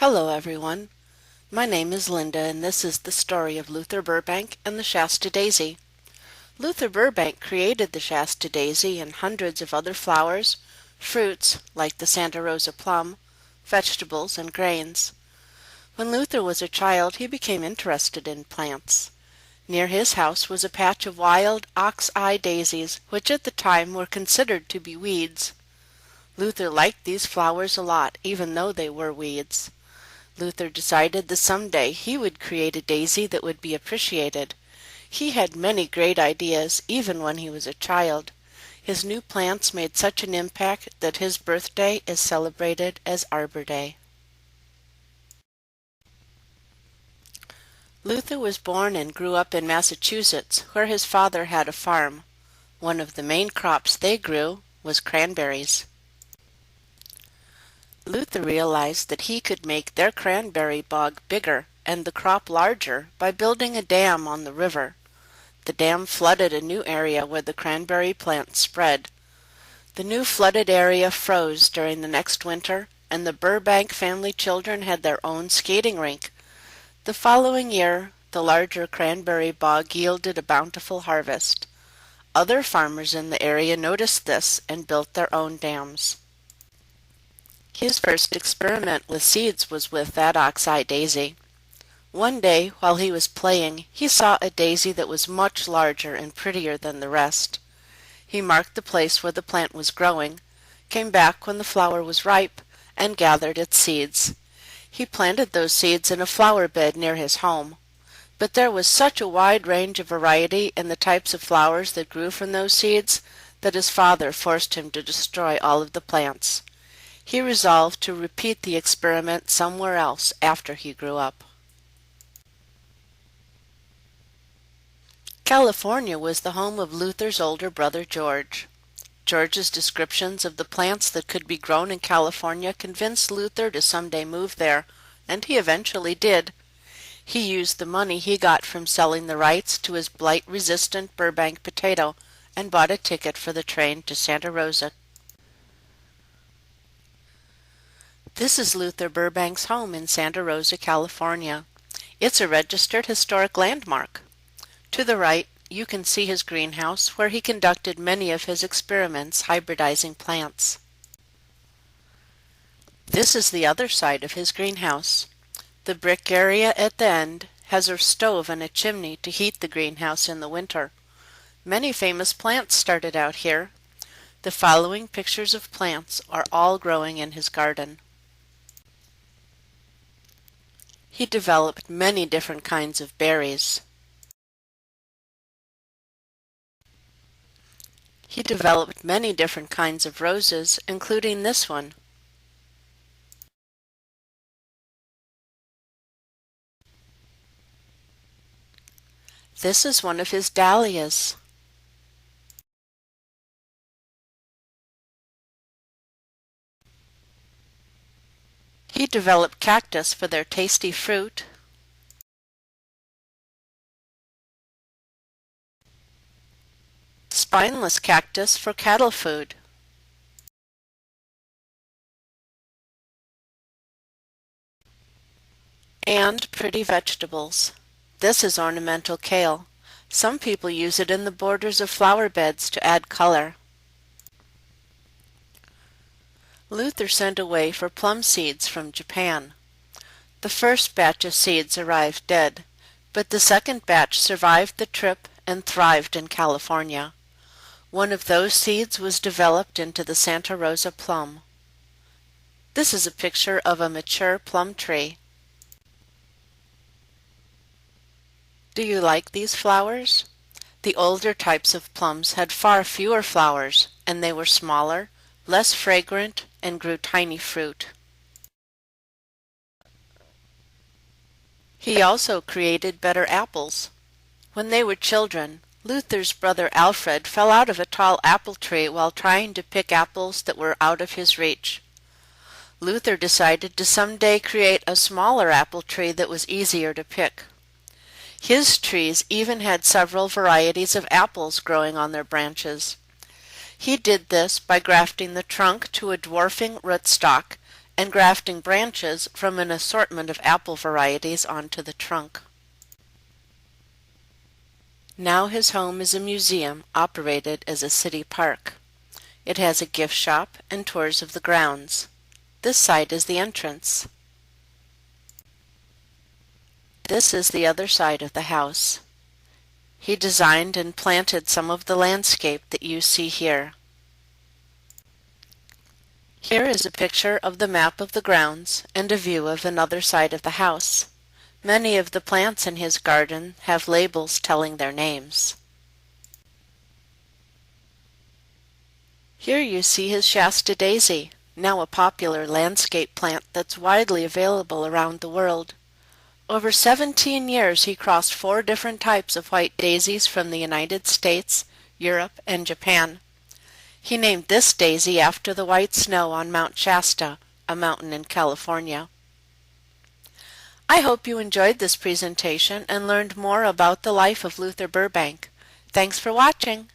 Hello everyone, my name is Linda and this is the story of Luther Burbank and the Shasta daisy. Luther Burbank created the Shasta daisy and hundreds of other flowers, fruits like the Santa Rosa plum, vegetables, and grains. When Luther was a child he became interested in plants. Near his house was a patch of wild ox-eye daisies which at the time were considered to be weeds. Luther liked these flowers a lot even though they were weeds. Luther decided that someday he would create a daisy that would be appreciated. He had many great ideas even when he was a child. His new plants made such an impact that his birthday is celebrated as Arbor Day. Luther was born and grew up in Massachusetts, where his father had a farm. One of the main crops they grew was cranberries. Luther realized that he could make their cranberry bog bigger and the crop larger by building a dam on the river. The dam flooded a new area where the cranberry plants spread. The new flooded area froze during the next winter, and the Burbank family children had their own skating rink. The following year, the larger cranberry bog yielded a bountiful harvest. Other farmers in the area noticed this and built their own dams. His first experiment with seeds was with that ox-eye daisy. One day, while he was playing, he saw a daisy that was much larger and prettier than the rest. He marked the place where the plant was growing, came back when the flower was ripe, and gathered its seeds. He planted those seeds in a flower bed near his home. But there was such a wide range of variety in the types of flowers that grew from those seeds that his father forced him to destroy all of the plants. He resolved to repeat the experiment somewhere else after he grew up. California was the home of Luther's older brother George. George's descriptions of the plants that could be grown in California convinced Luther to someday move there, and he eventually did. He used the money he got from selling the rights to his blight-resistant Burbank potato and bought a ticket for the train to Santa Rosa. This is Luther Burbank's home in Santa Rosa, California. It's a registered historic landmark. To the right, you can see his greenhouse where he conducted many of his experiments hybridizing plants. This is the other side of his greenhouse. The brick area at the end has a stove and a chimney to heat the greenhouse in the winter. Many famous plants started out here. The following pictures of plants are all growing in his garden. He developed many different kinds of berries. He developed many different kinds of roses, including this one. This is one of his dahlias. He developed cactus for their tasty fruit. Spineless cactus for cattle food. And pretty vegetables. This is ornamental kale. Some people use it in the borders of flower beds to add color. Luther sent away for plum seeds from Japan. The first batch of seeds arrived dead, but the second batch survived the trip and thrived in California. One of those seeds was developed into the Santa Rosa plum. This is a picture of a mature plum tree. Do you like these flowers? The older types of plums had far fewer flowers, and they were smaller, less fragrant, and grew tiny fruit. He also created better apples. When they were children, Luther's brother Alfred fell out of a tall apple tree while trying to pick apples that were out of his reach. Luther decided to someday create a smaller apple tree that was easier to pick. His trees even had several varieties of apples growing on their branches. He did this by grafting the trunk to a dwarfing rootstock and grafting branches from an assortment of apple varieties onto the trunk. Now his home is a museum operated as a city park. It has a gift shop and tours of the grounds. This side is the entrance. This is the other side of the house. He designed and planted some of the landscape that you see here. Here is a picture of the map of the grounds and a view of another side of the house. Many of the plants in his garden have labels telling their names. Here you see his Shasta daisy, now a popular landscape plant that's widely available around the world. Over 17 years he crossed 4 different types of white daisies from the United States, Europe, and Japan. He named this daisy after the white snow on Mount Shasta, a mountain in California. I hope you enjoyed this presentation and learned more about the life of Luther Burbank. Thanks for watching.